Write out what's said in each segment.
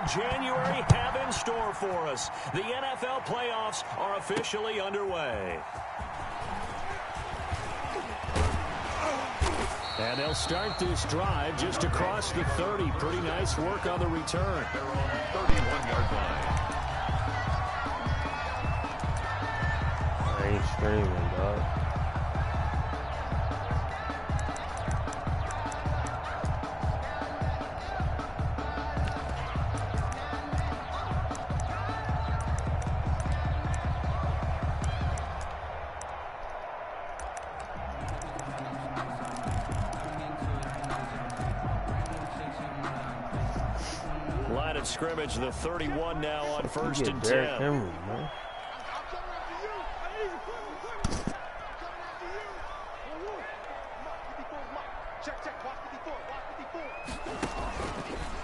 January have in store for us? The NFL playoffs are officially underway. And they'll start this drive just across the 30. Pretty nice work on the return. They're on the 31-yard line. I ain't screaming, dog. Line of scrimmage, the 31 now on 1st and 10. Henry, man.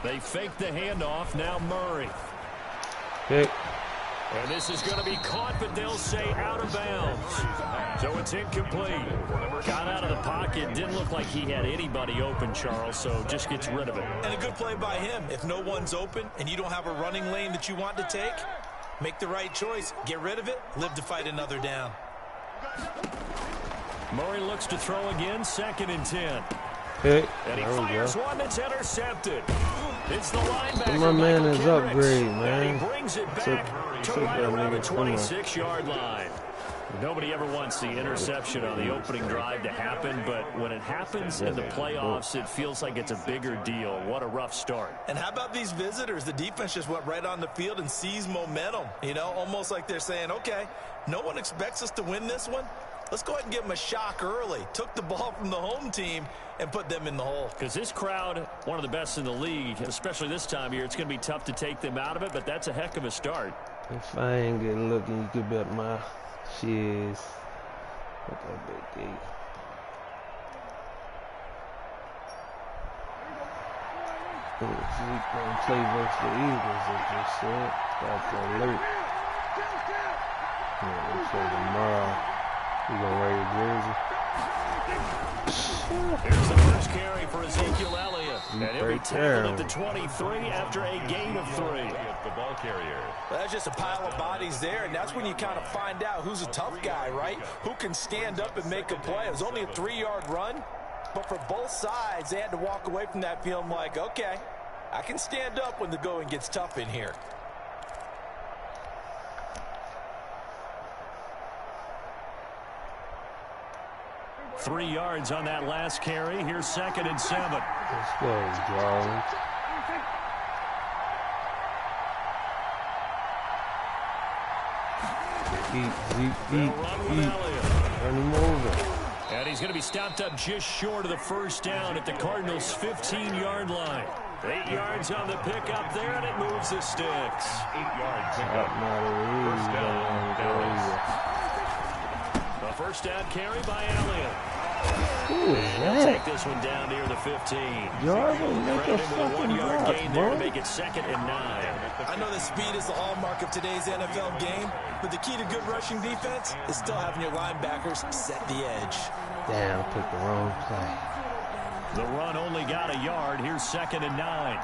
They fake the handoff. Now Murray. Okay. And this is going to be caught, but they'll say out of bounds. So it's incomplete. Got out of the pocket. Didn't look like he had anybody open, Charles, so just gets rid of it. And a good play by him. If no one's open and you don't have a running lane that you want to take, make the right choice. Get rid of it. Live to fight another down. Murray looks to throw again. 2nd and 10. Okay. And he fires one that's intercepted. It's the linebacker. My man is Kendricks. upgrade, man. And he brings it back to right around the 26-yard line. Nobody ever wants the interception on the opening drive to happen, but when it happens in the playoffs, it feels like it's a bigger deal. What a rough start. And how about these visitors? The defense just went right on the field and seized momentum. You know, almost like they're saying, okay, no one expects us to win this one. Let's go ahead and give them a shock early. Took the ball from the home team and put them in the hole. Because this crowd, one of the best in the league, especially this time of year, it's going to be tough to take them out of it, but that's a heck of a start. If I ain't getting looking, you could bet my shiz. Look at that big gate. Zeke gonna play versus the Eagles, as they said. Got the alert. Yeah, they play tomorrow. He gonna wear your jersey. Here's the first carry for Ezekiel Elliott. And he'll be tackled at the 23 after a gain of 3. The ball carrier. Well, that's just a pile of bodies there, and that's when you kind of find out who's a tough guy, right? Who can stand up and make a play. It was only a 3-yard run, but for both sides, they had to walk away from that feeling like, okay, I can stand up when the going gets tough in here. Three yards on that last carry. Here's 2nd and 7. Let's go, Jarwin. Eat. Run him over. And he's going to be stopped up just short of the first down at the Cardinals' 15-yard line. 8 yards on the pickup there, and it moves the sticks. 8 yards. First down, Dallas. A first down carry by Elliott. And he'll take this one down near the 15. Jarwin, make a fucking 1-yard gain there to bro. make it 2nd and 9. I know that speed is the hallmark of today's NFL game, but the key to good rushing defense is still having your linebackers set the edge. Damn, picked the wrong play. The run only got a yard. Here's 2nd and 9.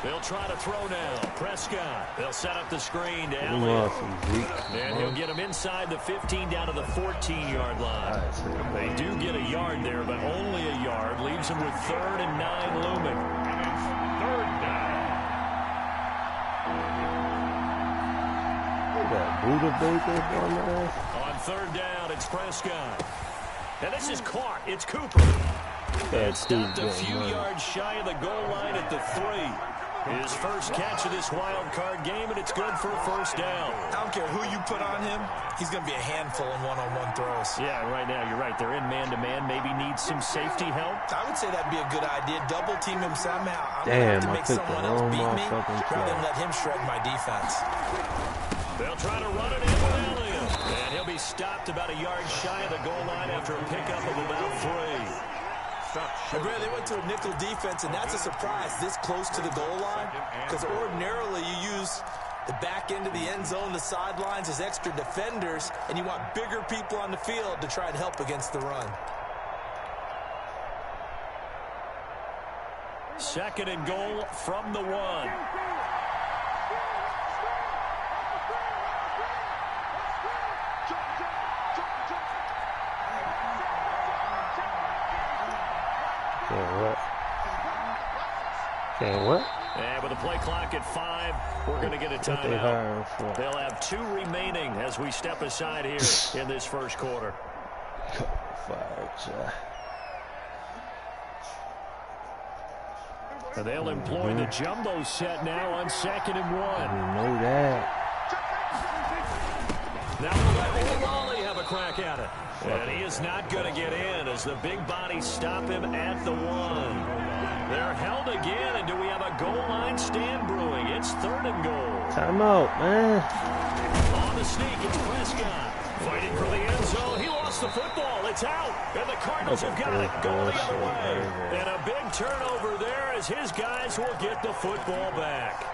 They'll try to throw now. Prescott. They'll set up the screen to Elliott. And he'll get him inside the 15 down to the 14-yard line. They do get a yard there, but only a yard. Leaves them with 3rd and 9 looming. It is 3rd down. That Buddha Baker on there. On 3rd down, it's Prescott. And this is caught. It's Cooper. And stopped a few yards shy of the goal line at the 3. His first catch of this wild card game, and it's good for a first down. I don't care who you put on him, he's going to be a handful in one-on-one throws. Yeah, right now, you're right. They're in man-to-man. Maybe needs some safety help. I would say that'd be a good idea. Double team him somehow. I'm Damn, going to have to make someone else beat me rather than let him shred my defense. They'll try to run it in with Elliott. And he'll be stopped about a yard shy of the goal line after a pickup of about 3. They went to a nickel defense, and that's a surprise this close to the goal line, because ordinarily you use the back end of the end zone, the sidelines as extra defenders, and you want bigger people on the field to try and help against the run. 2nd and goal from the 1. Okay, what? And with the play clock at 5, we're going to get a timeout. They'll have 2 remaining as we step aside here in this first quarter. And they'll employ the jumbo set now on 2nd and 1. You know that. Now we'll let Olali have a crack at it. And he is not going to get in as the big bodies stop him at the 1. They're held again, and do we have a goal line stand brewing? It's 3rd and goal. Timeout, man. On the sneak, it's Prescott. Fighting for the end zone. He lost the football. It's out. And the Cardinals have got it going the other way. And a big turnover there as his guys will get the football back.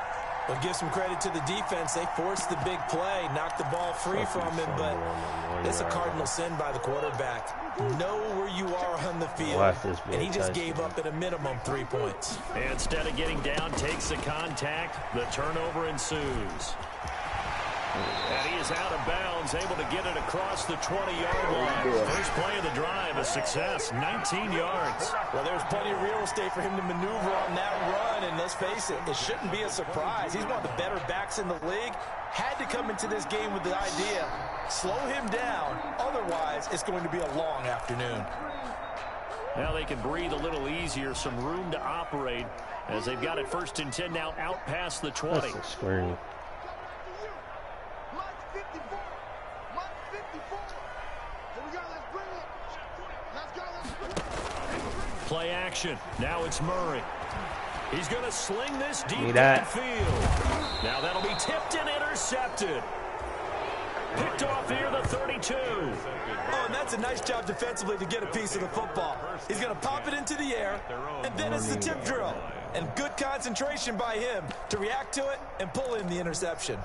Well, give some credit to the defense. They forced the big play, knocked the ball free from him, but it's a cardinal sin by the quarterback. Know where you are on the field, and he just gave up at a minimum 3 points. And instead of getting down, takes the contact. The turnover ensues. And he is out of bounds, able to get it across the 20-yard line. First play of the drive, a success, 19 yards. Well, there's plenty of real estate for him to maneuver on that run, and let's face it, it shouldn't be a surprise. He's one of the better backs in the league. Had to come into this game with the idea, slow him down, otherwise it's going to be a long afternoon. Now they can breathe a little easier, some room to operate, as they've got it 1st and 10 now out past the 20. That's a screen. Play action. Now it's Murray. He's going to sling this deep downfield. Now that'll be tipped and intercepted. Picked off here, the 32. Oh, and that's a nice job defensively to get a piece of the football. He's going to pop it into the air, and then it's the tip drill. And good concentration by him to react to it and pull in the interception.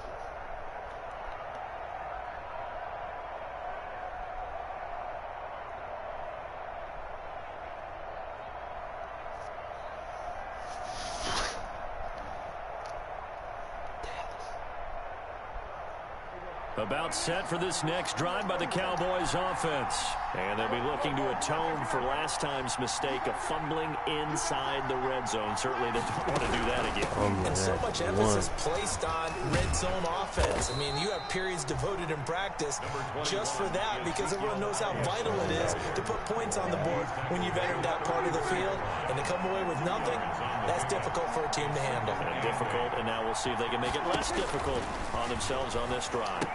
About set for this next drive by the Cowboys offense. And they'll be looking to atone for last time's mistake of fumbling inside the red zone. Certainly they don't want to do that again. And so much emphasis placed on red zone offense. I mean, you have periods devoted in practice just for that, because everyone knows how vital it is to put points on the board when you've entered that part of the field. And to come away with nothing, that's difficult for a team to handle. Difficult, and now we'll see if they can make it less difficult on themselves on this drive.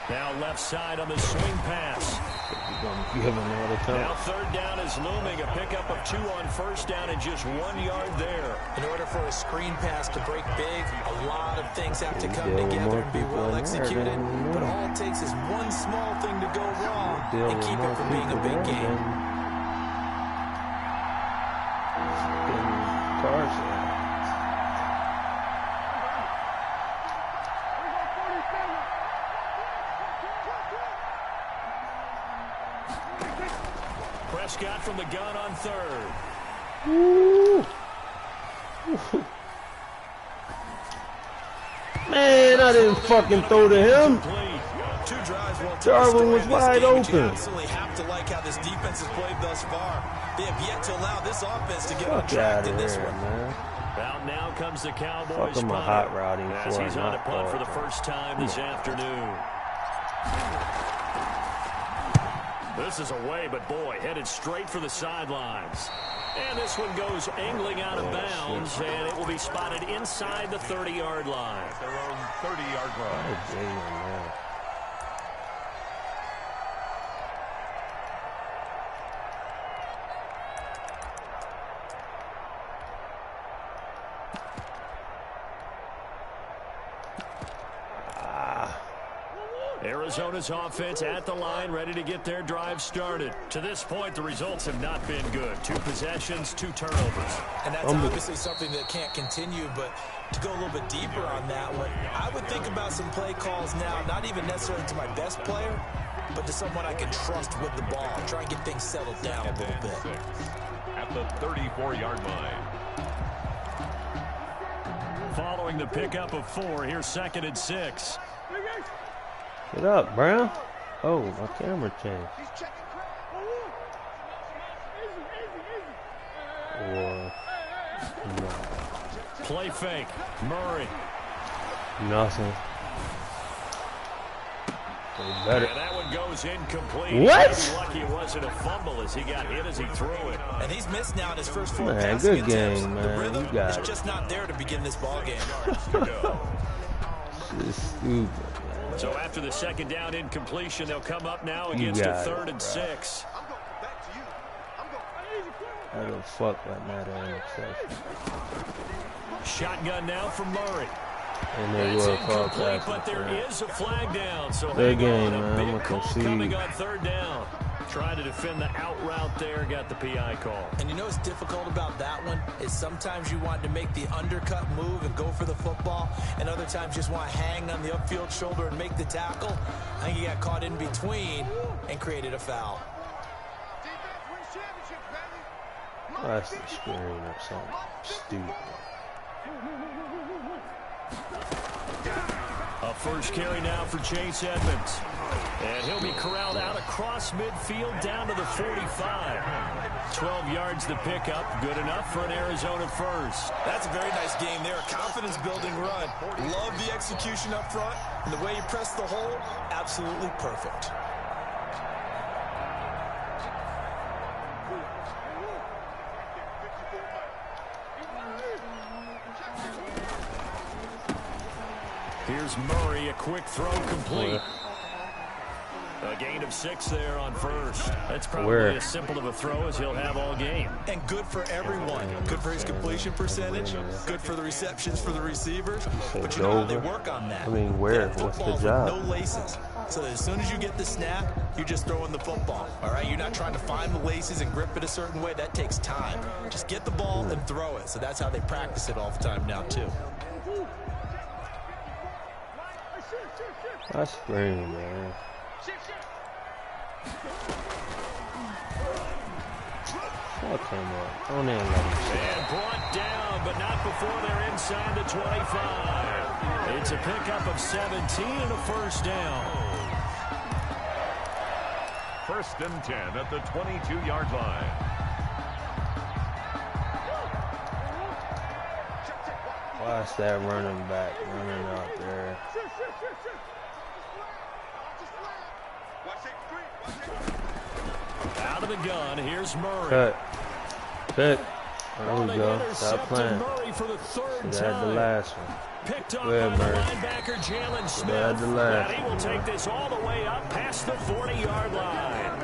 Now left side on the swing pass. Now 3rd down is looming. A pickup of 2 on 1st down and just 1 yard there. In order for a screen pass to break big, a lot of things have to come together and be well executed. But all it takes is one small thing to go wrong and keep it from being a big game. Prescott from the gun on 3rd. Man, I didn't fucking throw to him. Darwin was wide open. You absolutely have to like how this defense has played thus far. They have yet to allow this offense to get on track in this one. Man. Out now comes the Cowboys punter, hot routing as he's on a punt for the first time this afternoon. This is away, but boy, headed straight for the sidelines. And this one goes angling out of bounds, and it will be spotted inside the 30-yard line. Their own 30-yard line. Arizona's offense at the line, ready to get their drive started. To this point, the results have not been good. 2 possessions, 2 turnovers. And that's obviously something that can't continue, but to go a little bit deeper on that one, I would think about some play calls now, not even necessarily to my best player, but to someone I can trust with the ball. Try and get things settled down a little bit. At the 34-yard line. following the pickup of 4. Here's 2nd and 6. Get up, Brown. Oh, my camera changed. Or no. Play fake. Murray. Nothing. Better. And that one goes incomplete. What? Maybe lucky it wasn't a fumble as he got hit as he threw it. And he's missed now in his first 4 Man, passing good attempts. game, man. The rhythm You got is it. just not there to begin this ball game. This is stupid. So after the 2nd down incompletion, they'll come up now against a 3rd and 6. How the fuck that matter interception? Shotgun now from Murray. And they It's will call incomplete, pass but there interference. is a flag down. So Good hang game, on, man. a big I'm call gonna coming concede. on 3rd down. Tried to defend the out route there, got the PI call. And you know what's difficult about that one is sometimes you want to make the undercut move and go for the football, and other times you just want to hang on the upfield shoulder and make the tackle. I think he got caught in between and created a foul. That's the screen or something stupid. A first carry now for Chase Edmonds. And he'll be corralled out across midfield down to the 45. 12 yards the pickup. Good enough for an Arizona first. That's a very nice game there. Confidence-building run. Love the execution up front. And the way you press the hole, absolutely perfect. Here's Murray, a quick throw complete. A gain of 6 there on first. That's probably as simple of a throw as he'll have all game. And good for everyone. Good for his completion percentage. Good for the receptions for the receivers. But you know how they work on that. I mean, where? What's the job? No laces. So that as soon as you get the snap, you're just throwing the football. All right? You're not trying to find the laces and grip it a certain way. That takes time. Just get the ball and throw it. So that's how they practice it all the time now, too. I scream, man. Fuck him up. Don't even let him sit. And brought down, but not before they're inside the 25. It's a pickup of 17 and a first down. 1st and 10 at the 22-yard line. Watch that running back running out there. Out of the gun, here's Murray. Cut. There we go. Stop Intercepted playing. Murray for the 3rd That's time. the last one. Picked off Go ahead, by the Murray. linebacker Jalen Smith. That's the last And he will one, take man. this all the way up past the 40-yard line.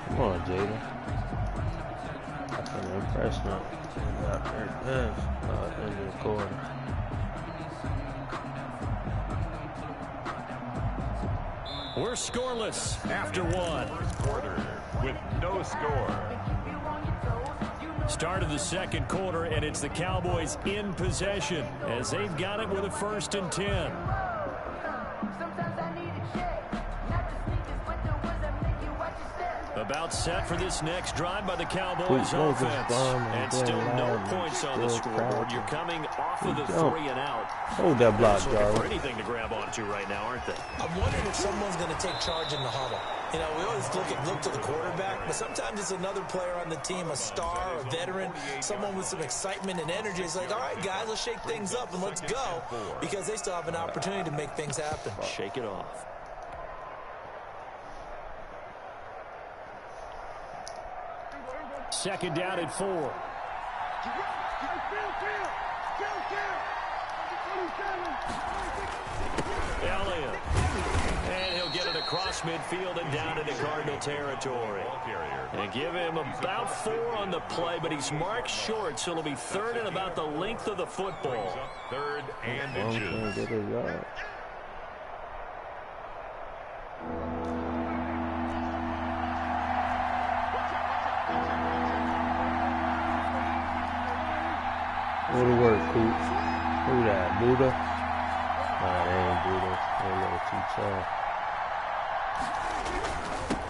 Come on, Jaden. That's an impressment. Out there, man. Into the corner. We're scoreless after 1. Quarter with no score. Start of the 2nd quarter, and it's the Cowboys in possession as they've got it with a 1st and 10. About set for this next drive by the Cowboys offense. And still no points on the scoreboard. You're coming off of the 3 and out. Hold that block, Looking for Jarvis. anything to grab onto right now, aren't they? I'm wondering if someone's going to take charge in the huddle. You know, we always look to the quarterback, but sometimes it's another player on the team, a star, a veteran, someone with some excitement and energy. It's like, all right, guys, let's shake things up and let's go, because they still have an opportunity to make things happen. Shake it off. Second down at 4. Elliott. And he'll get it across midfield and down into Cardinal territory. And give him about 4 on the play, but he's marked short, so it'll be 3rd and about the length of the football. 3rd and inches. Go to work, Coop. Who that? Buddha? Nah, they ain't Buddha. They're a little too tough.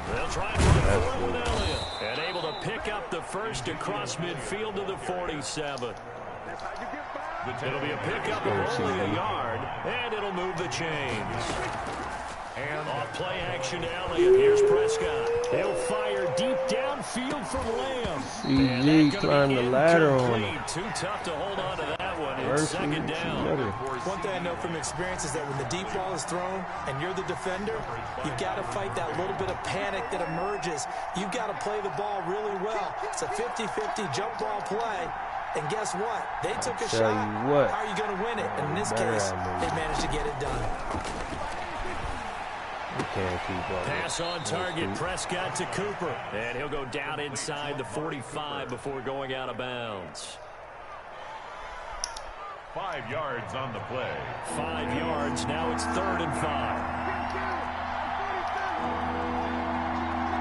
They'll try and run forward with Elliott. And able to pick up the first across midfield to the 47. It'll be a pickup of only a yard, and it'll move the chains. And off play action to Elliott. Here's Prescott. He'll fire deep downfield for Lamb. CG climbed the ladder on him. Too tough to hold on to that one. It's second down. One thing I know from experience is that when the deep ball is thrown and you're the defender, you've got to fight that little bit of panic that emerges. You've got to play the ball really well. It's a 50-50 jump ball play. And guess what? They took a shot. How are you going to win it? And in this case, they managed to get it done. Pass on target, Prescott to Cooper. And he'll go down inside the 45 before going out of bounds. 5 yards on the play. 5 yards. Now it's 3rd and 5.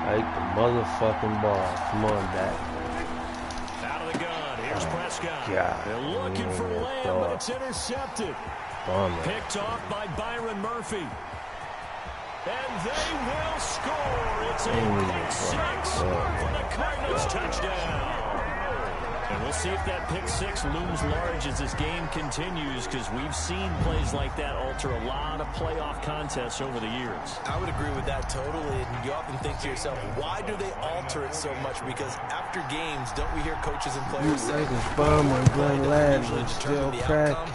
Like the motherfucking ball. Come on, Dak. Out of the gun. Here's Prescott. God, they're looking for Lamb, but it's intercepted. Picked off by Byron Murphy. And they will score. It's a pick 6 for the Cardinals touchdown. And we'll see if that pick 6 looms large as this game continues, because we've seen plays like that alter a lot of playoff contests over the years. I would agree with that totally. And you often think to yourself, why do they alter it so much? Because after games, don't we hear coaches and players say, still cracking.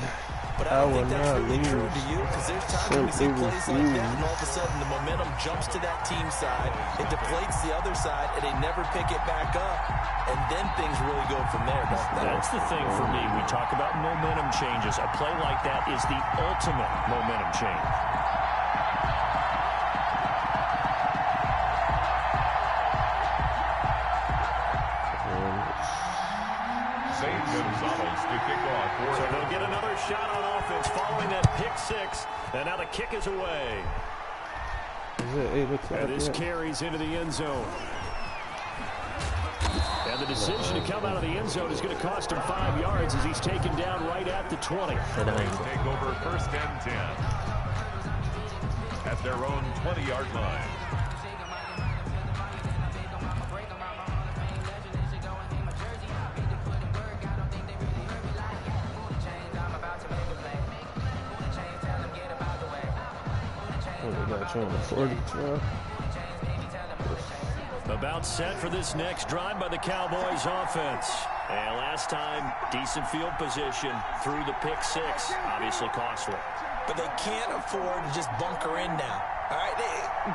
But I don't think that's really true to you, because there's times when we see plays like that, and all of a sudden the momentum jumps to that team side, it deflates the other side, and they never pick it back up, and then things really go from there. That's the thing for me. We talk about momentum changes. A play like that is the ultimate momentum change. So they'll get another shot on offense following that pick 6, and now the kick is away. And this carries into the end zone. And the decision to come out of the end zone is going to cost him 5 yards as he's taken down right at the 20. Take over 1st and 10 at their own 20-yard line. About set for this next drive by the Cowboys offense. And last time, decent field position through the pick 6. Obviously costly. But they can't afford to just bunker in now. All right,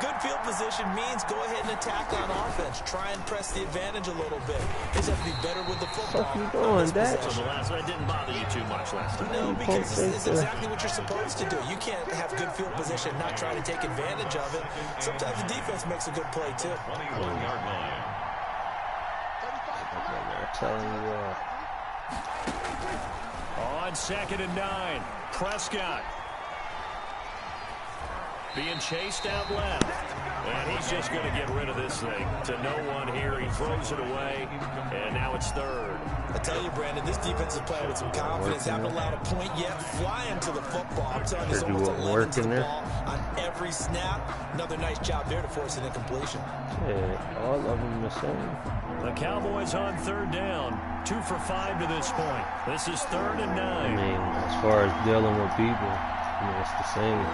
good field position means go ahead and attack on offense. Try and press the advantage a little bit. They just have to be better with the football. What are you doing, Dad? So that didn't bother you too much last time. No, because this is exactly what you're supposed to do. You can't have good field position and not try to take advantage of it. Sometimes the defense makes a good play, too. 21-yard line. On 2nd and 9, Prescott. Being chased out left. And he's just going to get rid of this thing to no one here. He throws it away, and now it's 3rd. I tell you, Brandon, this defense is playing with some confidence. Haven't allowed a point yet. Flying to the football. I'm telling you, it's almost 11 to the ball on every snap. Another nice job there to force an incompletion. Yeah, all of them the same. The Cowboys on 3rd down. 2 for 5 to this point. This is 3rd and 9. I mean, as far as dealing with people, it's the same.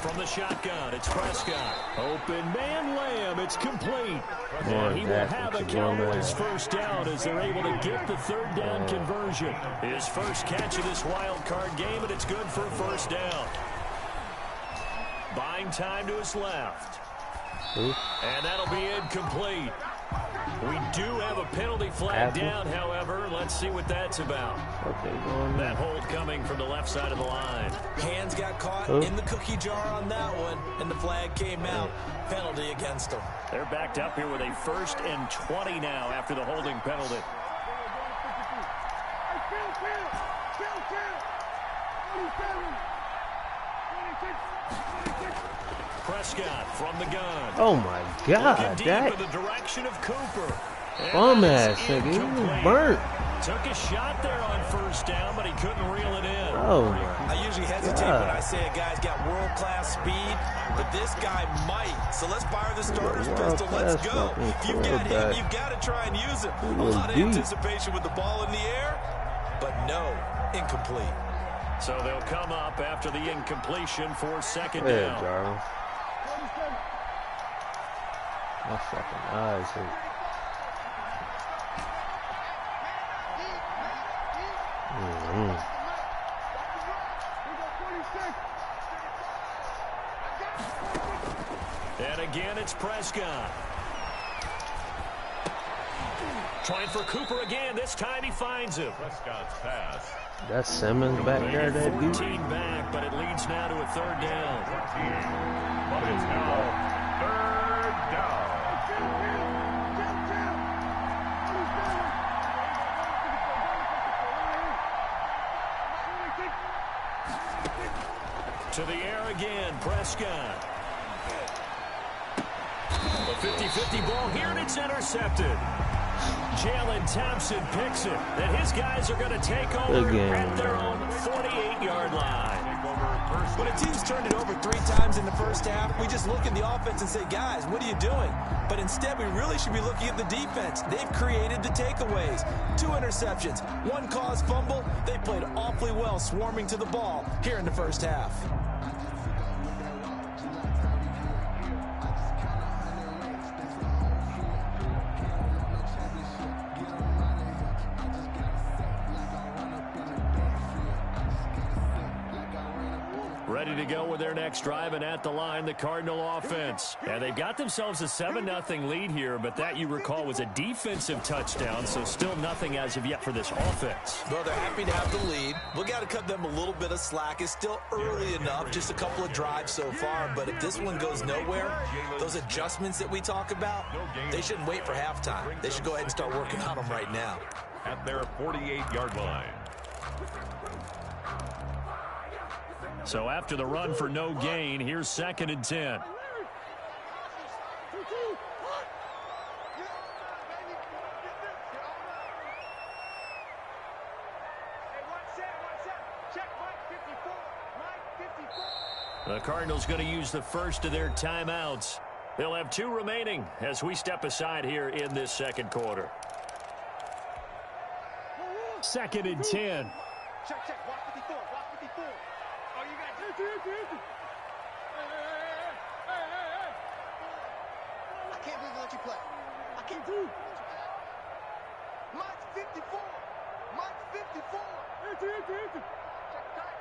From the shotgun, it's Prescott. Open man, Lamb. It's complete. And he will have a Cowboys 1st down as they're able to get the 3rd down conversion. His first catch of this wild card game, and it's good for a 1st down. Buying time to his left. And that'll be incomplete. We do have a penalty flag down, however. Let's see what that's about. That hold coming from the left side of the line. Hands got caught in the cookie jar on that one, and the flag came out. Penalty against them. They're backed up here with a 1st and 20 now after the holding penalty. Prescott from the gun. Oh my God, that in the direction of Cooper. Bum ass nigga, he was burnt. Took a shot there on first down, but he couldn't reel it in. Oh, I usually hesitate when I say a guy's got world-class speed, but this guy might. So let's fire the starter's pistol. Let's go. If you've got him, you've got to try and use him. A lot of anticipation with the ball in the air, but no, incomplete. So they'll come up after the incompletion for second down. Jarvis. My fucking eyes hurt. And again, it's Prescott. Trying for Cooper again. This time he finds him. Prescott's pass. That's Simmons back there, that dude. 14 back, but it leads now to a third down. 14. But it's now third down. To the air again, Prescott. A 50-50 ball here, and it's intercepted. Jalen Thompson picks it, and his guys are going to take over at their own 48-yard line. When a team's turned it over 3 times in the first half, we just look at the offense and say, guys, what are you doing? But instead, we really should be looking at the defense. They've created the takeaways. 2 interceptions, 1 caused fumble. They played awfully well swarming to the ball here in the first half. Ready to go with their next drive, and at the line, the Cardinal offense. And they've got themselves a 7-0 lead here, but that, you recall, was a defensive touchdown, so still nothing as of yet for this offense. Well, they're happy to have the lead. We've got to cut them a little bit of slack. It's still early enough, just a couple of drives so far, but if this one goes nowhere, those adjustments that we talk about, they shouldn't wait for halftime. They should go ahead and start working on them right now. At their 48-yard line. So after the run for no gain, here's 2nd and 10. The Cardinals going to use the first of their timeouts. They'll have 2 remaining as we step aside here in this second quarter. 2nd and 10. Check, check, block 54, block 54. Oh, you got it. I can't believe they let you play. I can't do it. Mine's 54. Mine's 54. Check tight.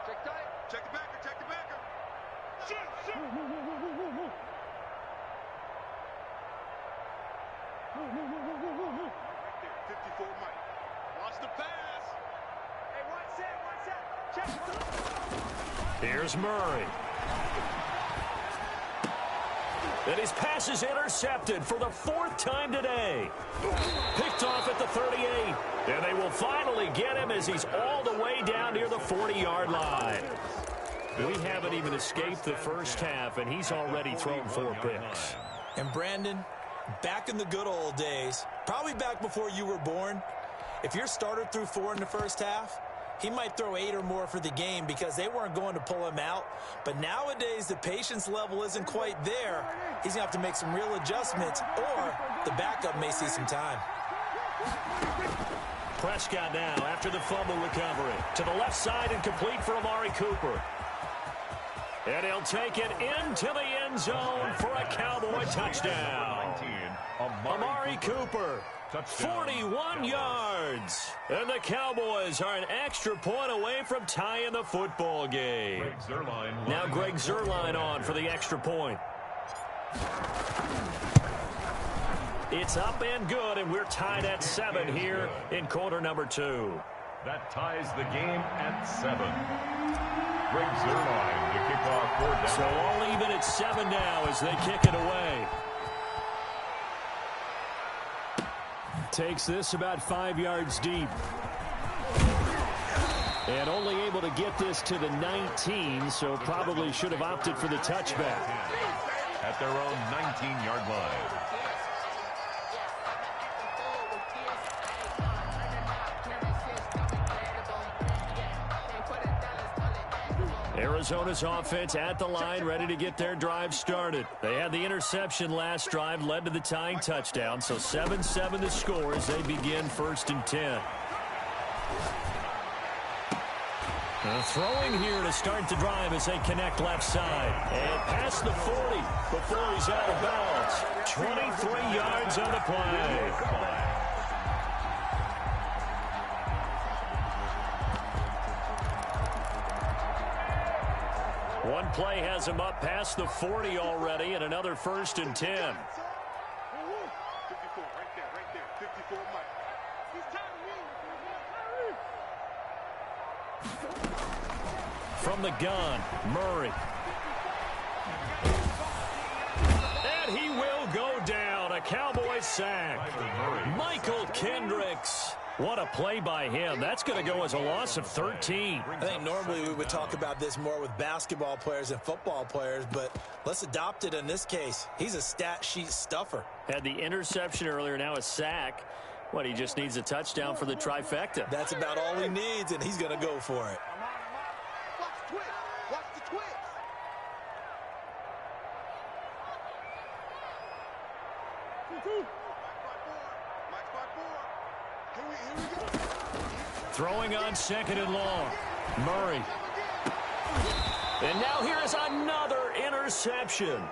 Check tight. Check the backer. Check the backer. Shoot, shoot. Right there, 54 Mike. Watch the pass. Hey, one set. Check. Here's Murray. And his pass is intercepted for the 4th time today. Picked off at the 38. And they will finally get him as he's all the way down near the 40-yard line. We haven't even escaped the first half, and he's already thrown 4 picks. And Brandon, back in the good old days, probably back before you were born, if your starter threw 4 in the first half, he might throw 8 or more for the game because they weren't going to pull him out. But nowadays, the patience level isn't quite there. He's going to have to make some real adjustments, or the backup may see some time. Prescott now after the fumble recovery. To the left side and complete for Amari Cooper. And he'll take it into the end zone for a Cowboy touchdown. Amari Cooper. 41 yards. And the Cowboys are an extra point away from tying the football game. Now Greg Zuerlein on for the extra point. It's up and good, and we're tied at 7 here in quarter number 2. That ties the game at 7. Greg Zuerlein to kick off 4th down. So all even at 7 now as they kick it away. Takes this about 5 yards deep. And only able to get this to the 19, so probably should have opted for the touchback. At their own 19-yard line. Arizona's offense at the line, ready to get their drive started. They had the interception last drive, led to the tying touchdown, so 7-7 the score as they begin 1st and 10. Throwing here to start the drive as they connect left side. And past the 40 before he's out of bounds. 23 yards on the play. One play has him up past the 40 already, and another 1st and 10. 54 right there. 54 Mike. From the gun, Murray. And he will go down. A Cowboy sack. Michael Kendricks. What a play by him. That's going to go as a loss of 13. I think normally we would talk about this more with basketball players and football players, but let's adopt it in this case. He's a stat sheet stuffer. Had the interception earlier, now a sack. What, he just needs a touchdown for the trifecta. That's about all he needs, and he's going to go for it. Watch the twist. Watch the twist. Throwing on 2nd and long. Murray. And now here is another interception.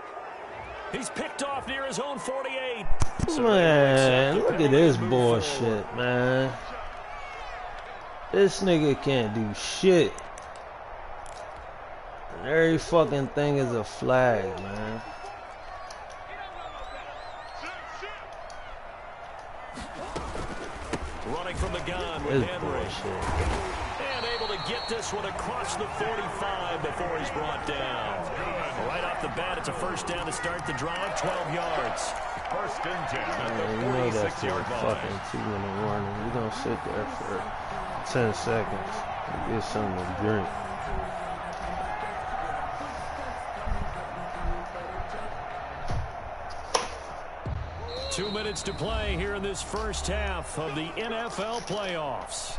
He's picked off near his own 48. Man, look at this bullshit, man. This nigga can't do shit. And every fucking thing is a flag, man. Running from the gun with Henry. And able to get this one across the 45 before he's brought down. Right off the bat, it's a 1st down to start the drive, 12 yards. 1st and 10 at Man, the you know that's a 46-yard line. fucking 2-minute warning. We're gonna sit there for 10 seconds and get something to drink. Two minutes to play here in this first half of the NFL playoffs.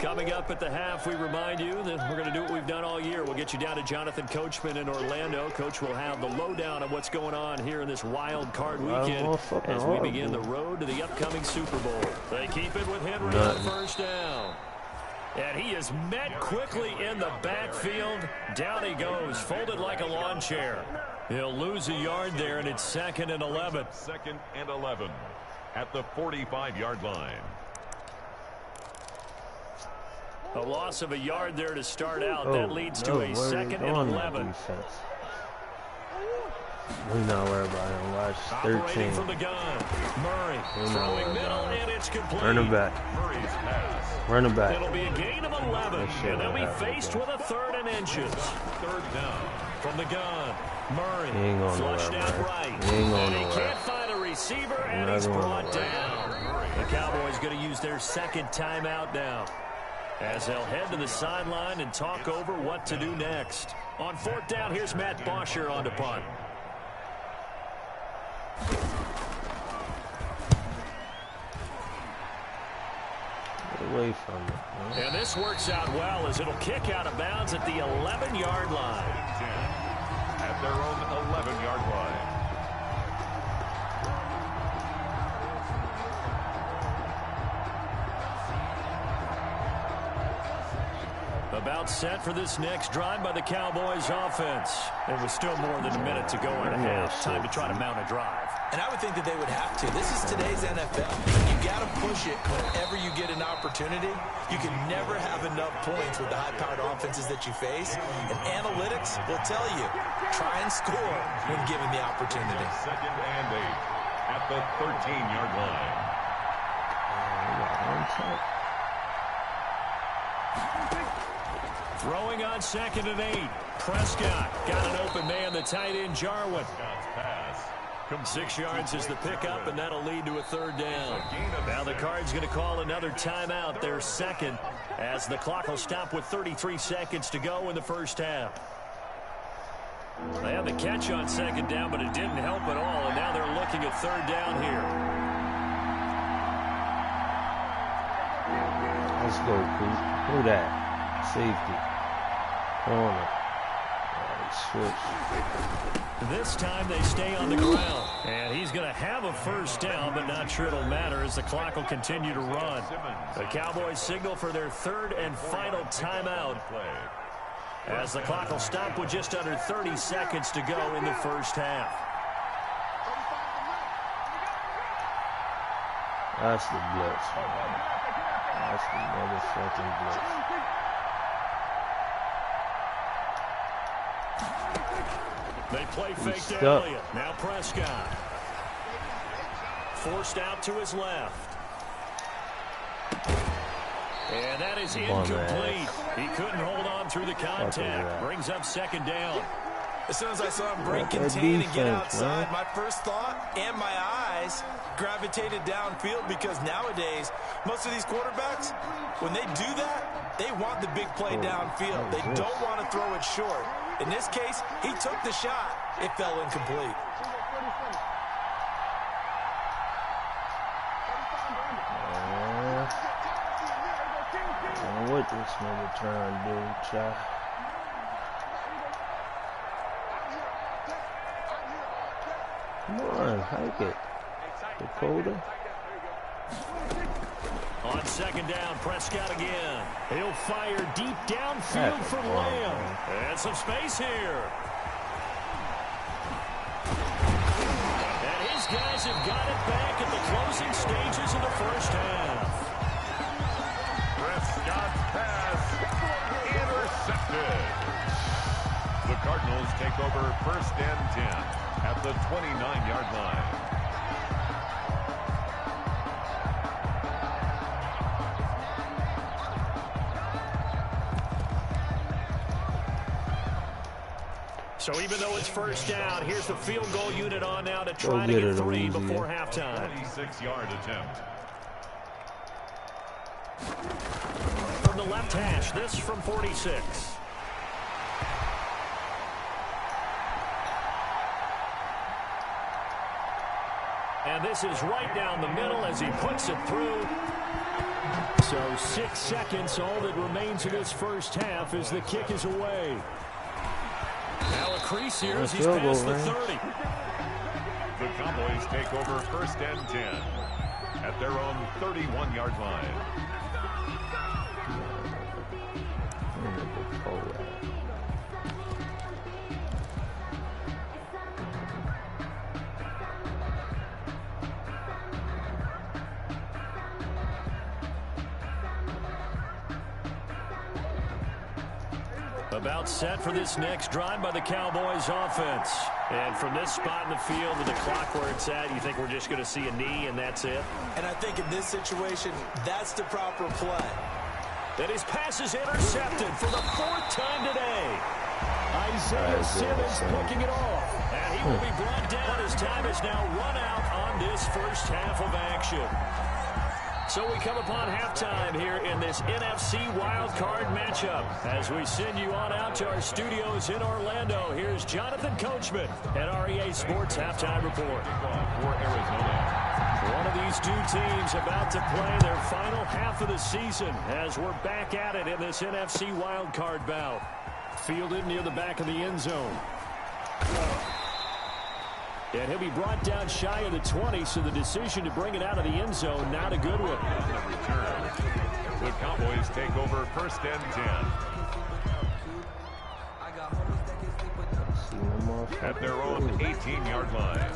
Coming up at the half, we remind you that we're going to do what we've done all year. We'll get you down to Jonathan Coachman in Orlando. Coach will have the lowdown of what's going on here in this wild card weekend as we begin the road to the upcoming Super Bowl. They keep it with Henry on the 1st down. And he is met quickly in the backfield. Down he goes, folded like a lawn chair. He'll lose a yard there, and it's 2nd and 11. 2nd and 11 at the 45-yard line. A loss of a yard there to start out. That leads to a 2nd and 11. We're not worried about him. Watch 13. Operating from the gun. Murray throwing middle, and it's complete. Run it back. Murray's pass. Run it back. It'll be a gain of 11, and they'll be faced with a 3rd and inches. 3rd down. From the gun, Murray He ain't going flushed nowhere, out man. right. He ain't going And he nowhere. can't find a receiver, and Not he's going brought nowhere. down. The Cowboys going to use their 2nd timeout now, as they'll head to the sideline and talk over what to do next. On 4th down, here's Matt Bosher on to punt. Get away from it, man. And this works out well as it'll kick out of bounds at the 11-yard line. 10 at their own 11-yard line. About set for this next drive by the Cowboys offense. It was still more than a minute to go in a half. Time to try to mount a drive. And I would think that they would have to. This is today's NFL. You got to push it whenever you get an opportunity. You can never have enough points with the high-powered offenses that you face. And analytics will tell you, try and score when given the opportunity. 2nd and 8 at the 13-yard line. Throwing on 2nd and 8. Prescott got an open man, the tight end Jarwin. Scott's pass. 6 yards is the pickup, and that'll lead to a 3rd down. Now the Cards going to call another timeout, their 2nd, as the clock will stop with 33 seconds to go in the first half. They had the catch on 2nd down, but it didn't help at all, and now they're looking at 3rd down here. Let's go, Pete. Who that? Safety. Corner. Switch. This time they stay on the ground. And he's going to have a first down, but not sure it'll matter as the clock will continue to run. The Cowboys signal for their third and final timeout, as the clock will stop with just under 30 seconds to go in the first half. That's the blitz, man. That's the motherfucking blitz. They play fake to Elliott. Now Prescott. Forced out to his left. And that is incomplete. He couldn't hold on through the contact. Brings up second down. As soon as I saw him break contain and get outside, my first thought and my eyes gravitated downfield, because nowadays, most of these quarterbacks, when they do that, they want the big play downfield. They don't want to throw it short. In this case, he took the shot. It fell incomplete. What this nigga trying to do, child? Come on, hike it. Dakota. On second down, Prescott again. He'll fire deep downfield for Lamb. And some space here. And his guys have got it back at the closing stages of the first half. Prescott's pass intercepted. The Cardinals take over first and 10 at the 29-yard line. So even though it's first down, here's the field goal unit on now to try to get three before halftime. 26-yard attempt. From the left hash, this from 46. And this is right down the middle as he puts it through. So 6 seconds, all that remains in this first half as the kick is away. Now a crease here as he's past the 30. The Cowboys take over first and 10 at their own 31-yard line. About set for this next drive by the Cowboys offense. And from this spot in the field with the clock where it's at, you think we're just going to see a knee and that's it? And I think in this situation, that's the proper play. And his pass is intercepted for the 4th time today. Isaiah Simmons picking it off. And he will be brought down as time is now run out on this first half of action. So we come upon halftime here in this NFC wildcard matchup. As we send you on out to our studios in Orlando, here's Jonathan Coachman at REA Sports Halftime Report. For Arizona. One of these two teams about to play their final half of the season as we're back at it in this NFC wildcard bout. Fielded near the back of the end zone. And he'll be brought down shy of the 20, so the decision to bring it out of the end zone, not a good one. On the return, the Cowboys take over first and 10 at their own 18-yard line.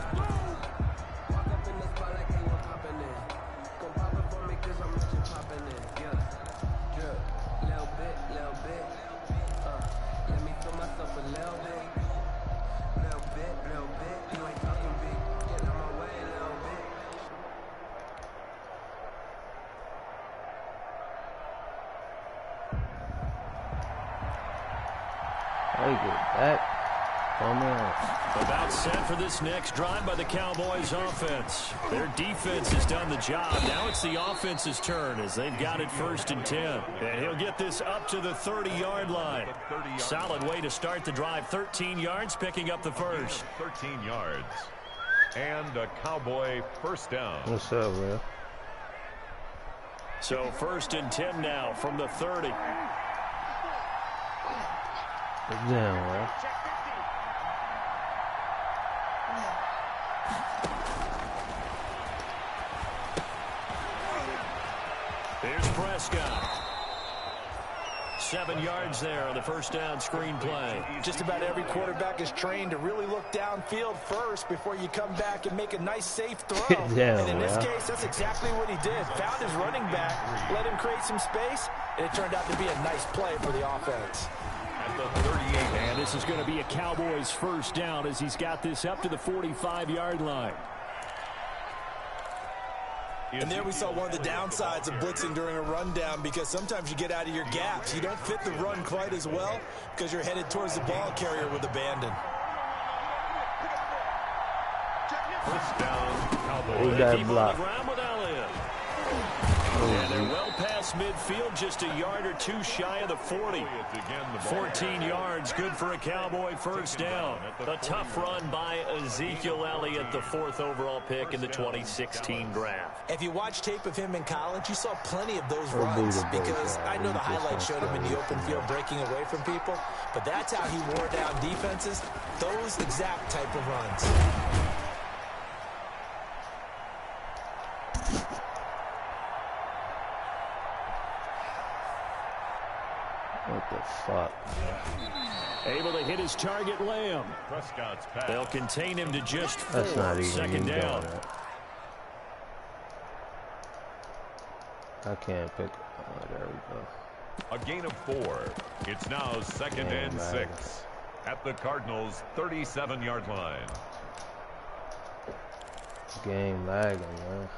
About set for this next drive by the Cowboys offense. Their defense has done the job. Now it's the offense's turn as they've got it first and 10. And he'll get this up to the 30-yard line. Solid way to start the drive. 13 yards, picking up the first. 13 yards. And a Cowboy first down. What's up, man? So 1st and 10 now from the 30. Good down, right? Here's Prescott. 7 yards there on the first down screen play. Just about every quarterback is trained to really look downfield first before you come back and make a nice, safe throw. And in this case, that's exactly what he did. Found his running back, let him create some space, and it turned out to be a nice play for the offense. At the 38, and this is going to be a Cowboys first down as he's got this up to the 45-yard line. And there we saw one of the downsides of blitzing during a rundown, because sometimes you get out of your gaps. You don't fit the run quite as well because you're headed towards the ball carrier with abandon. First down, Cowboys. Who's that Keep block? on the ground with Elliott. And they're well past midfield, just a yard or two shy of the 40. 14 yards, good for a Cowboy first down. A tough run by Ezekiel Elliott, the 4th overall pick in the 2016 draft. If you watch tape of him in college, you saw plenty of those runs, because I know the highlights showed him in the open field breaking away from people, but that's how he wore down defenses, those exact type of runs. What the fuck? Able to hit his target, Lamb. Prescott's pass. They'll contain him to just 4. That's not even Second down. I can't pick. Oh, there we go. A gain of 4. It's now 2nd and 6 at the Cardinals' 37-yard line. Game lagging, man.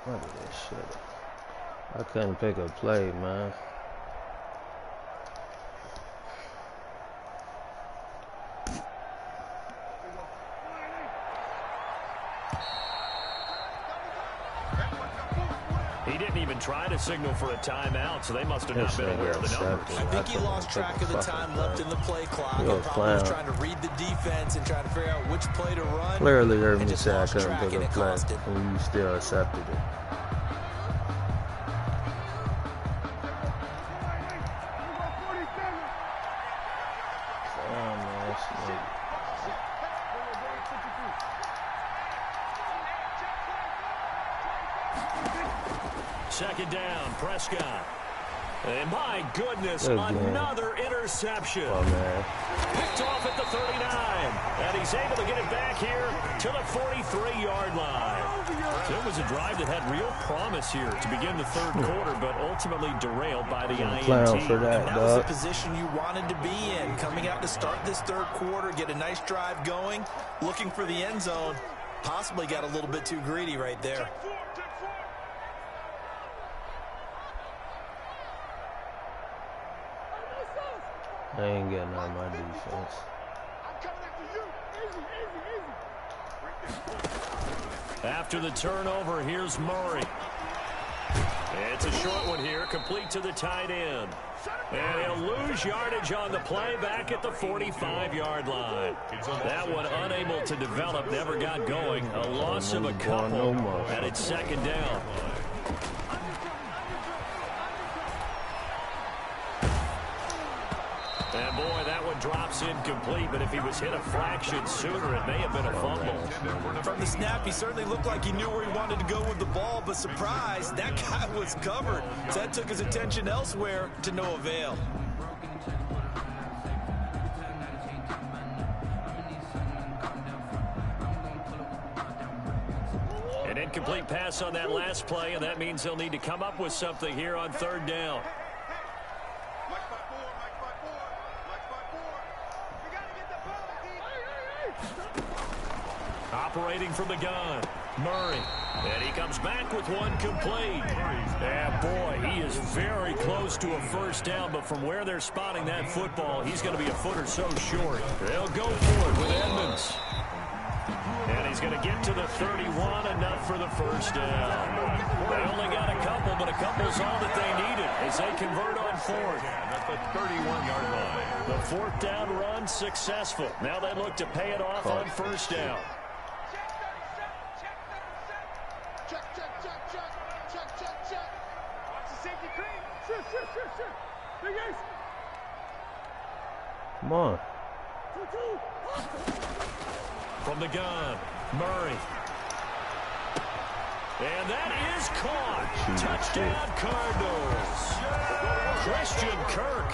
Look at this shit. I couldn't pick a play, man. He didn't even try to signal for a timeout, so they must have not been aware of the numbers. I think he lost track of the time left in the play clock. He probably was trying to read the defense and trying to figure out which play to run. Clearly heard me say I couldn't pick a play, and you still accepted it. Second down, Prescott. And my goodness, another interception. Oh, man. Picked off at the 39. And he's able to get it back here to the 43-yard line. So it was a drive that had real promise here to begin the third quarter, but ultimately derailed by the INT. For that, and that was the position you wanted to be in. Coming out to start this third quarter, get a nice drive going, looking for the end zone. Possibly got a little bit too greedy right there. I ain't getting on my defense. After the turnover, here's Murray. It's a short one here, complete to the tight end. And he'll lose yardage on the play back at the 45-yard line. That one unable to develop, never got going. A loss of a couple, and it's second down. And boy, that one drops incomplete, but if he was hit a fraction sooner, it may have been a fumble. From the snap, he certainly looked like he knew where he wanted to go with the ball, but surprise, that guy was covered. So that took his attention elsewhere to no avail. An incomplete pass on that last play, and that means they'll need to come up with something here on third down. Operating from the gun, Murray. And he comes back with one complete. And boy, he is very close to a first down, but from where they're spotting that football, he's going to be a foot or so short. They'll go for it with Edmonds. And he's going to get to the 31, enough for the first down. They only got a couple but a couple's all that they needed as they convert on fourth. At the 31-yard line. The fourth down run successful. Now they look to pay it off on first down. Come on. From the gun, Murray. And that is caught. Touchdown, Cardinals. Christian Kirk,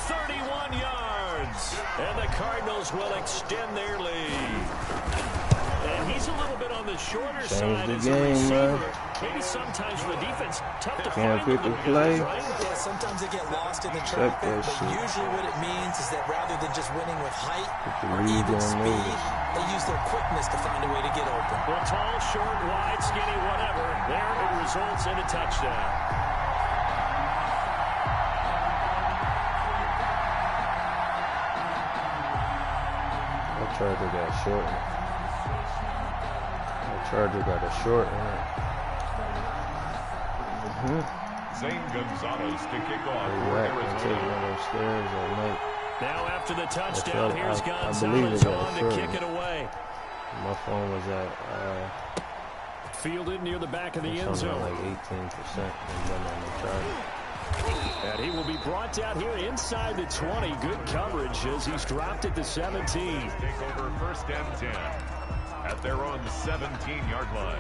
31 yards. And the Cardinals will extend their lead. And he's a little bit on the shorter side as a receiver. Maybe sometimes for the defense, tough to find the play. Right? Yeah, sometimes they get lost in the traffic, but usually what it means is that rather than just winning with height or even speed, they use their quickness to find a way to get open. Well, tall, short, wide, skinny, whatever. There it results in a touchdown. Charger got short. Charger got a short one. Zane Gonzalez to kick off. Now after the touchdown, here's Gonzalez on to kick it away. My phone was at fielded near the back of the end zone. Like 18% and he will be brought down here inside the 20. Good coverage as he's dropped at the 17. Take over first and 10 at their own 17-yard line.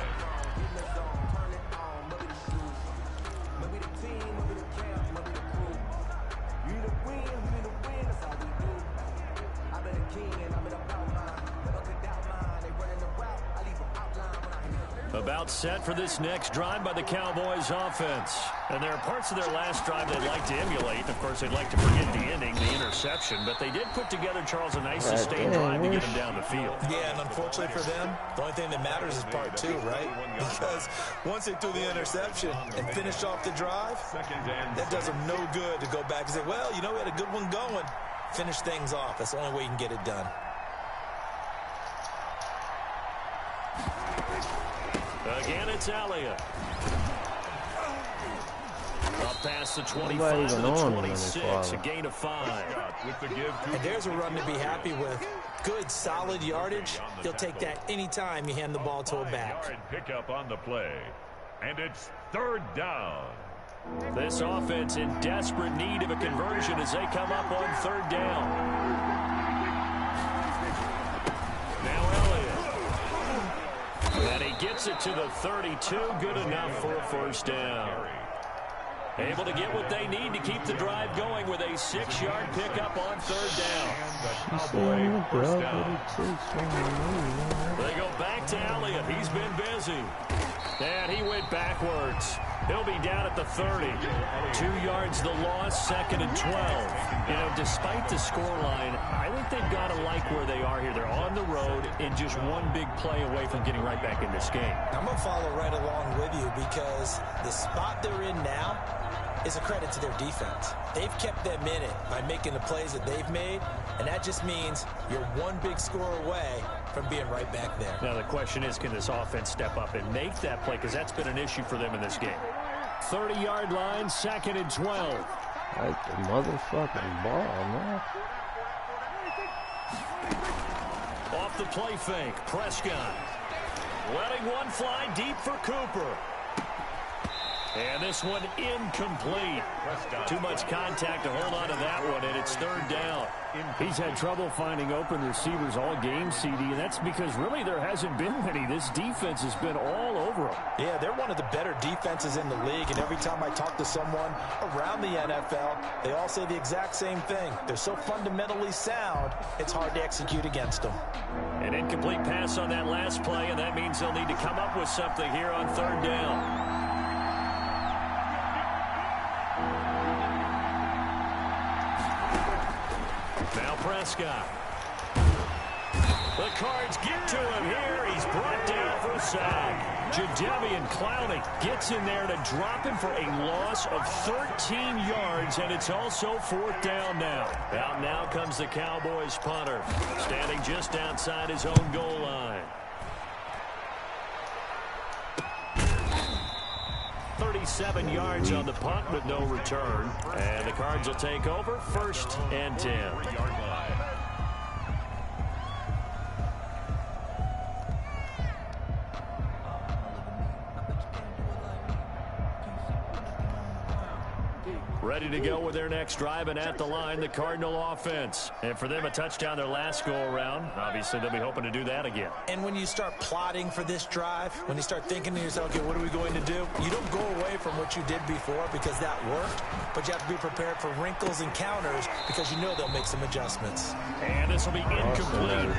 About set for this next drive by the Cowboys offense. And there are parts of their last drive they'd like to emulate. Of course, they'd like to forget the ending, the interception. But they did put together, Charles, a nice sustained drive to get them down the field. Yeah, and unfortunately for them, the only thing that matters is part two, right? Because once they threw the interception and finished off the drive, that does them no good to go back and say, well, you know, we had a good one going. Finish things off. That's the only way you can get it done. Again, it's Elliott. Up past the 25 to the 26, a gain of 5. And there's a run to be happy with. Good, solid yardage. He'll take that anytime you hand the ball to a back. Pick up on the play. And it's third down. This offense in desperate need of a conversion as they come up on third down. Now Elliott. And he gets it to the 32. Good enough for a first down. Able to get what they need to keep the drive going with a 6-yard pickup on third down. They go back to Elliott. He's been busy. And he went backwards. He'll be down at the 30. 2 yards the loss, second and 12. You know, despite the scoreline, I think they've got to like where they are here. They're on the road and just one big play away from getting right back in this game. I'm going to follow right along with you because the spot they're in now is a credit to their defense. They've kept them in it by making the plays that they've made, and that just means you're one big score away from being right back there. Now the question is, can this offense step up and make that play? Because that's been an issue for them in this game. 30-yard line, second and 12. Like the motherfucking ball, man. Off the play fake, Prescott. Letting one fly deep for Cooper. And this one incomplete. Too much contact to hold on to that one, and it's third down. He's had trouble finding open receivers all game, CD, and that's because really there hasn't been many. This defense has been all over them. Yeah, they're one of the better defenses in the league, and every time I talk to someone around the NFL, they all say the exact same thing. They're so fundamentally sound, it's hard to execute against them. An incomplete pass on that last play, and that means they'll need to come up with something here on third down. Now Prescott. The Cards get to him here. He's brought down for a sack. Jadeveon Clowney gets in there to drop him for a loss of 13 yards, and it's also fourth down now. Out now comes the Cowboys punter, standing just outside his own goal line. 37 yards on the punt with no return. And the Cards will take over 1st and 10. Ready to go with their next drive, and at the line, the Cardinal offense. And for them, a touchdown their last go-around. Obviously, they'll be hoping to do that again. And when you start plotting for this drive, when you start thinking to yourself, okay, what are we going to do? You don't go away from what you did before because that worked, but you have to be prepared for wrinkles and counters because you know they'll make some adjustments. And this will be incomplete.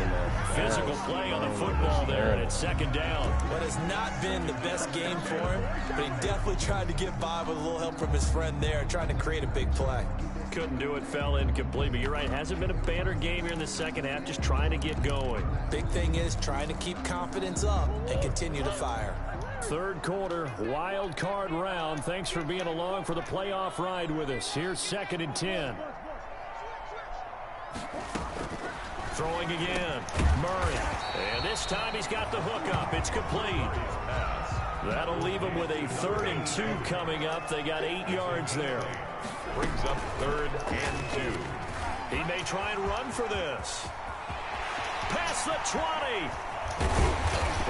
Physical play on the football there, and it's 2nd down. What has not been the best game for him, but he definitely tried to get by with a little help from his friend there, trying to create a big play. Couldn't do it, fell incomplete, but you're right, hasn't been a banner game here in the second half, just trying to get going. Big thing is trying to keep confidence up and continue to fire. 3rd quarter, wild card round. Thanks for being along for the playoff ride with us. Here's 2nd and 10. Throwing again, Murray. And this time he's got the hook up. It's complete. That'll leave them with a 3rd and 2 coming up. They got 8 yards there. Brings up 3rd and 2. He may try and run for this. Past the 20.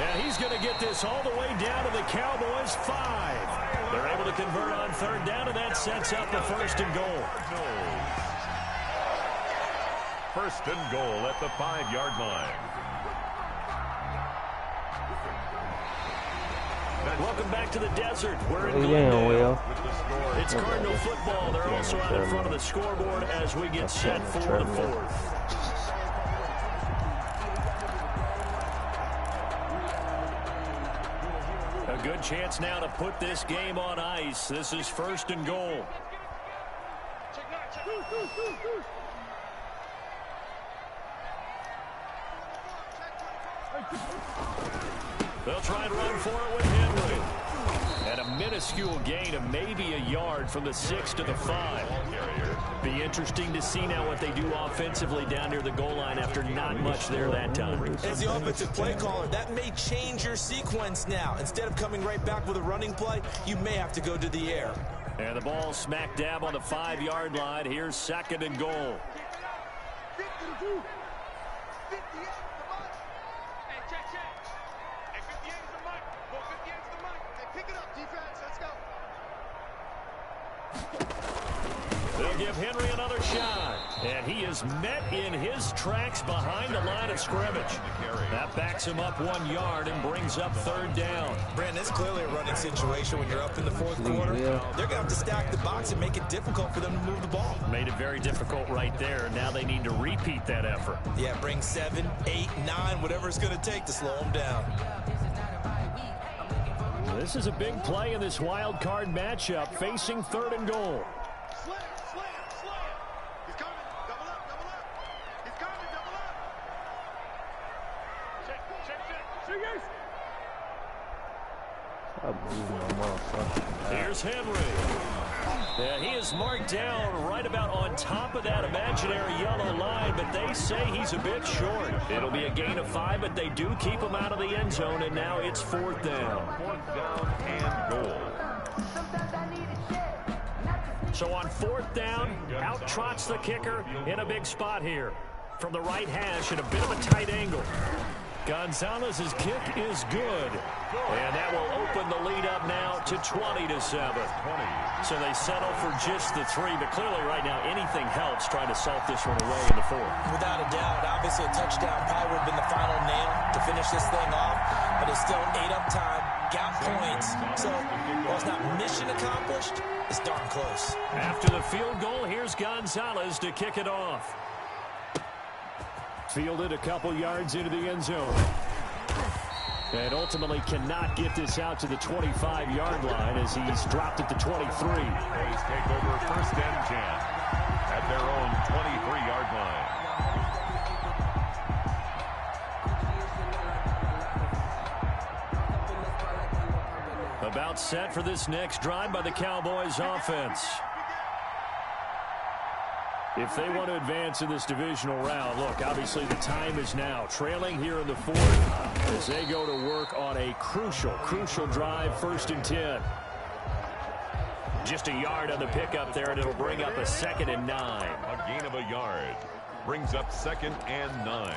And he's going to get this all the way down to the Cowboys' 5. They're able to convert on 3rd down, and that sets up the 1st and goal. 1st and goal at the 5-yard line. Welcome back to the desert. We're in Glendale. It's Cardinal football. They're also out in front of the scoreboard as we get set for the 4th. A good chance now to put this game on ice. This is 1st and goal. They'll try and run for it with Henry. And a minuscule gain of maybe a yard from the 6 to the 5. Be interesting to see now what they do offensively down near the goal line after not much there that time. As the offensive play caller, that may change your sequence now. Instead of coming right back with a running play, you may have to go to the air. And the ball smack dab on the 5-yard line. Here's 2nd and goal. 52. 58. They'll give Henry another shot. And he is met in his tracks behind the line of scrimmage. That backs him up 1 yard and brings up 3rd down. Brandon, it's clearly a running situation when you're up in the 4th quarter. They're going to have to stack the box and make it difficult for them to move the ball. Made it very difficult right there. Now they need to repeat that effort. Yeah, bring 7, 8, 9, whatever it's going to take to slow them down. This is a big play in this wild card matchup, facing 3rd and goal. Slam, slam, slam. He's coming. Double up, double up. He's coming, double up. Check, check, check. Check, Here's Henry. Yeah, he is marked down right about on top of that imaginary yellow line, but they say he's a bit short. It'll be a gain of 5, but they do keep him out of the end zone, and now it's 4th down. 4th down and goal. So on 4th down, out trots the kicker in a big spot here. From the right hash at a bit of a tight angle. Gonzalez's kick is good. And that will open the lead up now to 20-7. So they settle for just the 3, but clearly right now anything helps trying to salt this one away in the 4th. Without a doubt, obviously a touchdown probably would have been the final nail to finish this thing off, but it's still 8 up time, got points. So while it's not mission accomplished, it's darn close. After the field goal, here's Gonzalez to kick it off. Fielded a couple yards into the end zone. And ultimately cannot get this out to the 25-yard line as he's dropped at the 23. Boys take over 1st and 10 at their own 23-yard line. About set for this next drive by the Cowboys offense. If they want to advance in this divisional round, look, obviously the time is now. Trailing here in the 4th as they go to work on a crucial drive, 1st and 10. Just a yard on the pickup there, and it'll bring up a 2nd and 9. A gain of a yard brings up 2nd and 9.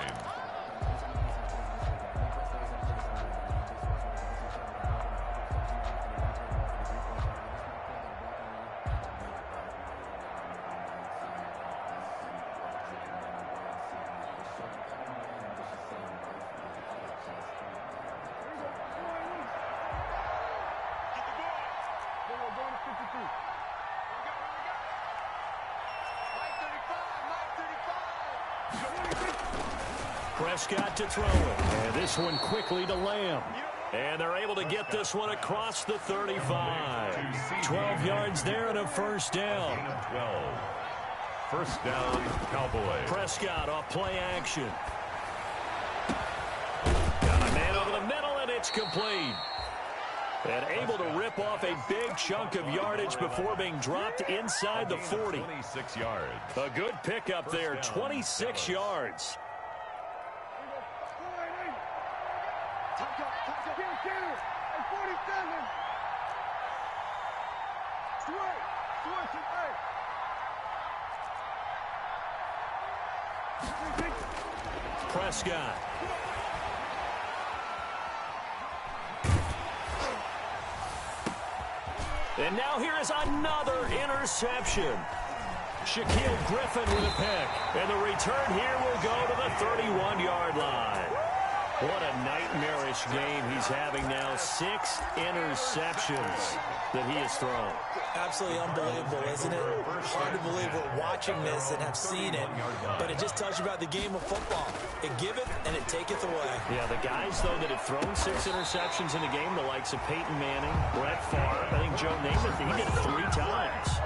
Prescott to throw it. And this one quickly to Lamb. And they're able to get this one across the 35. 12 yards there and a first down. 12. First down, Cowboys. Prescott off play action. Got a man over the middle, and it's complete. And able to rip off a big chunk of yardage before being dropped inside the 40. 26 yards. A good pickup there, 26 yards. Prescott. And now here is another interception. Shaquille Griffin with a pick. And the return here will go to the 31-yard line. What a nightmarish game he's having now. 6 interceptions that he has thrown. Absolutely unbelievable, isn't it? Hard to believe we're watching this and have seen it, but it just tells you about the game of football. It giveth and it taketh away. Yeah, the guys, though, that have thrown 6 interceptions in a game, the likes of Peyton Manning, Brett Favre, I think Joe Namath, he did it 3 times.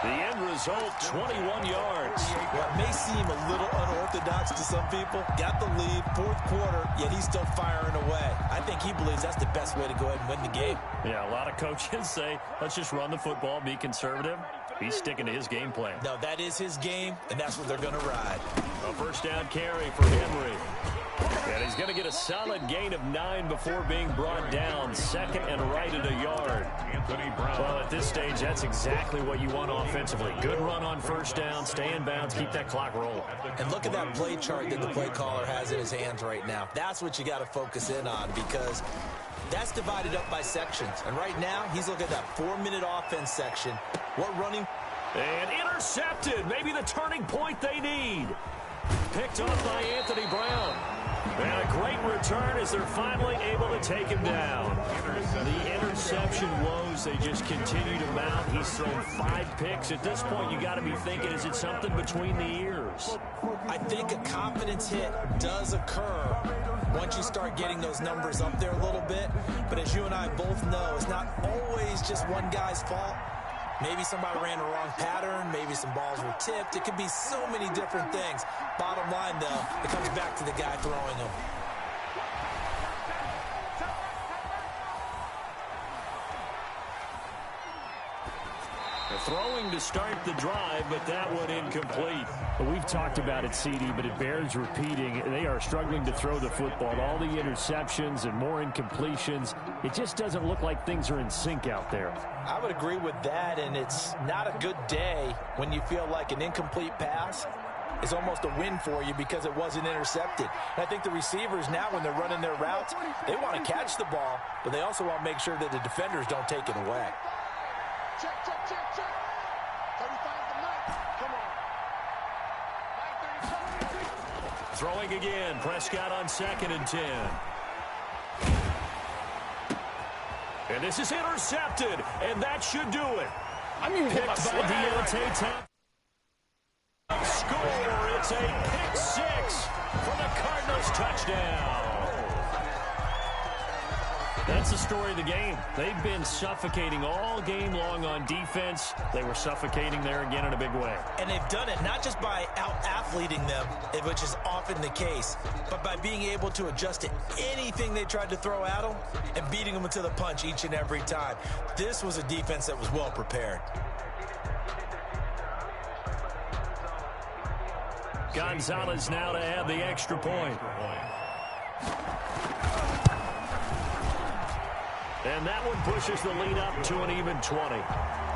The end result, 21 yards. What may seem a little unorthodox to some people, got the lead, 4th quarter, yet he's still firing away. I think he believes that's the best way to go ahead and win the game. Yeah, a lot of coaches say, let's just run the football, be conservative. He's sticking to his game plan. No, that is his game, and that's what they're going to ride. A first down carry for Henry. And he's going to get a solid gain of 9 before being brought down. 2nd and right at a yard. Anthony Brown. Well, at this stage, that's exactly what you want offensively. Good run on first down, stay in bounds, keep that clock rolling. And look at that play chart that the play caller has in his hands right now. That's what you got to focus in on, because that's divided up by sections. And right now, he's looking at that 4-minute offense section. What running? And intercepted. Maybe the turning point they need. Picked off by Anthony Brown. And a great return as they're finally able to take him down. The interception woes, they just continue to mount. He's thrown 5 picks. At this point, you got to be thinking, is it something between the ears? I think a confidence hit does occur once you start getting those numbers up there a little bit. But as you and I both know, it's not always just one guy's fault. Maybe somebody ran the wrong pattern. Maybe some balls were tipped. It could be so many different things. Bottom line, though, it comes back to the guy throwing them. Throwing to start the drive, but that one incomplete. We've talked about it, CD, but it bears repeating. They are struggling to throw the football. All the interceptions and more incompletions. It just doesn't look like things are in sync out there. I would agree with that, and it's not a good day when you feel like an incomplete pass is almost a win for you because it wasn't intercepted. And I think the receivers now, when they're running their routes, they want to catch the ball, but they also want to make sure that the defenders don't take it away. Check, check, check, check. 35 to 9. Come on. Throwing again. Prescott on 2nd and 10. And this is intercepted, and that should do it. Picked by Deontay Thompson. Score. It's a pick 6 for the Cardinals touchdown. That's the story of the game. They've been suffocating all game long on defense. They were suffocating there again in a big way. And they've done it not just by out-athleting them, which is often the case, but by being able to adjust to anything they tried to throw at them and beating them to the punch each and every time. This was a defense that was well prepared. Gonzalez now to add the extra point. And that one pushes the lead up to an even 20.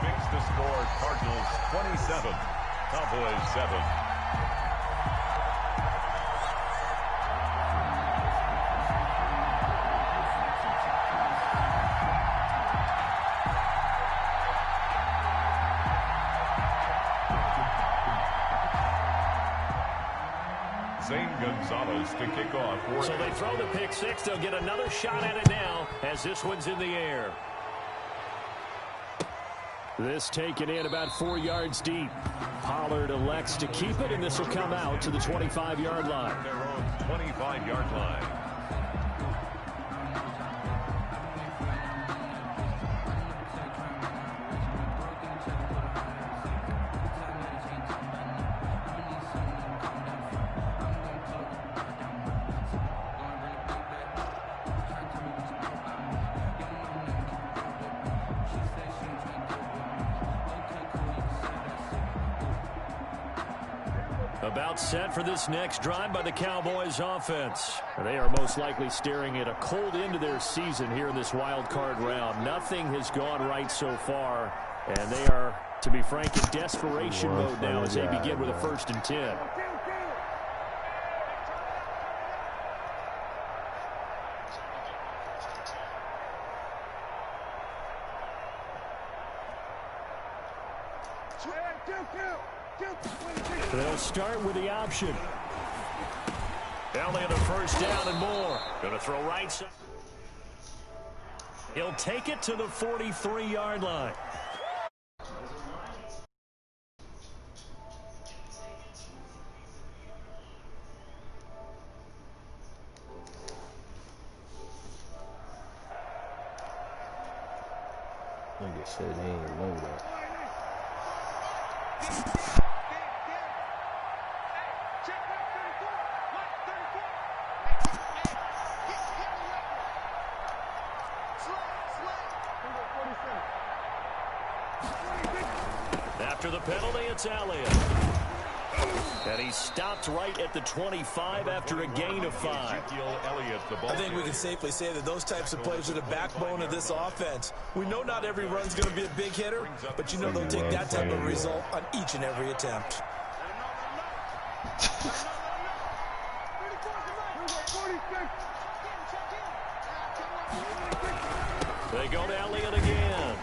Makes the score Cardinals 27, Cowboys 7. Gonzalez to kick off. So they throw the pick six. They'll get another shot at it now as this one's in the air. This taken in about 4 yards deep. Pollard elects to keep it, and this will come out to the 25-yard line. Their own 25-yard line. About set for this next drive by the Cowboys offense. They are most likely staring at a cold end to their season here in this wild card round. Nothing has gone right so far, and they are, to be frank, in desperation mode now as they begin with a 1st and 10. They'll start with the option. Elliott a 1st down and more. Going to throw right side. He'll take it to the 43-yard line. Nigga said they ain't know that. After the penalty, it's Elliott. And he stopped right at the 25 after a gain of 5. I think we can safely say that those types of plays are the backbone of this offense. We know not every run's going to be a big hitter, but you know they'll take that type of result on each and every attempt. They go to Elliott again.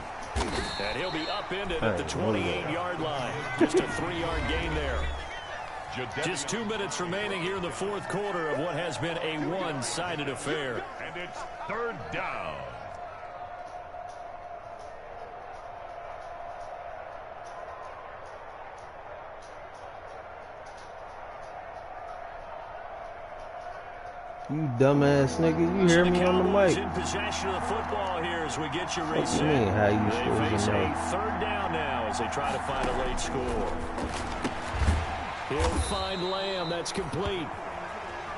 And he'll be upended at the 28-yard line. Just a 3-yard gain there. Just 2 minutes remaining here in the 4th quarter of what has been a one-sided affair. And it's 3rd down. You dumbass nigga, you hear me on the mic? In possession of the football here as we get you reset. What you mean, how you They face supposed to know? a 3rd down now as they try to find a late score. He'll find Lamb. That's complete.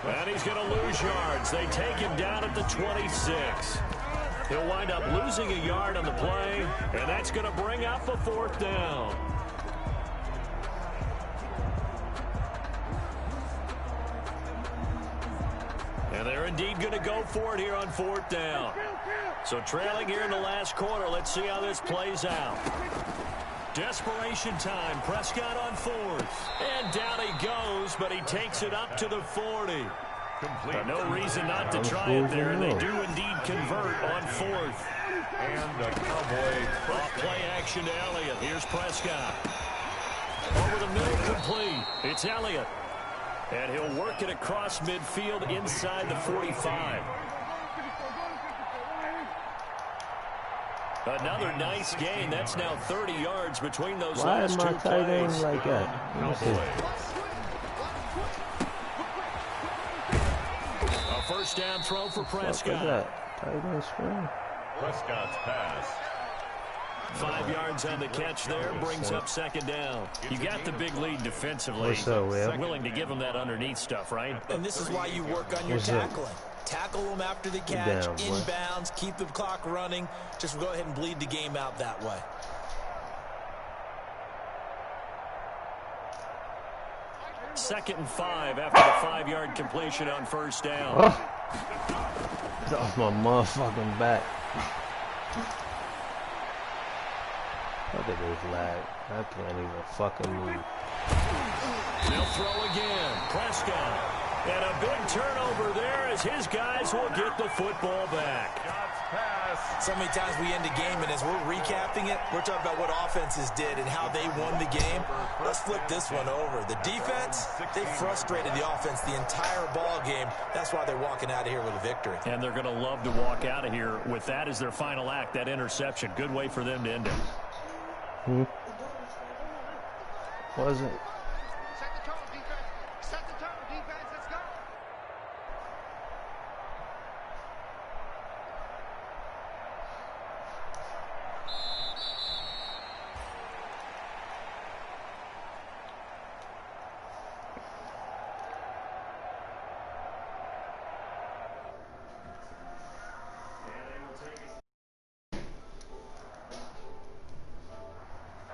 And he's going to lose yards. They take him down at the 26. He'll wind up losing a yard on the play, and that's going to bring up a 4th down. And they're indeed going to go for it here on 4th down. So trailing here in the last quarter, let's see how this plays out. Desperation time. Prescott on 4th. And down he goes, but he takes it up to the 40. No reason not to try it there, and they do indeed convert on 4th. And the Cowboys Off play action to Elliott. Here's Prescott. Over the middle, complete. It's Elliott. And he'll work it across midfield inside the 45. Another nice gain. That's now 30 yards between those last 2 plays. Why am I tight end like that? A 1st down throw for Prescott. What's that? Tight end screen. Prescott's pass. 5 yards on the catch there, brings up 2nd down. You got the big lead defensively. What's up, Will? Willing to give them that underneath stuff, right? And this is why you work on your tackling. Tackle them after the catch, inbounds, keep the clock running. Just go ahead and bleed the game out that way. Second and 5 after the 5-yard completion on 1st down. It's off my motherfucking back. Look at this lag. I can't even fucking move. They'll throw again. Prescott. And a big turnover there as his guys will get the football back. So many times we end a game, and as we're recapping it, we're talking about what offenses did and how they won the game. Let's flip this one over. The defense, they frustrated the offense the entire ball game. That's why they're walking out of here with a victory. And they're going to love to walk out of here with that as their final act, that interception. Good way for them to end it. Was it? Set the tone, defense. Set the tone, defense. Let's go.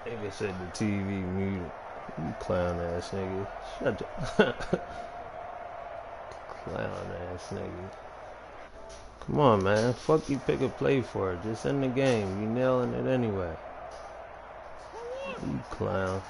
Nigga said the TV muted. You clown ass nigga. Shut up. Clown ass nigga. Come on, man. Fuck you pick a play for it. Just end the game. You nailing it anyway. You clown.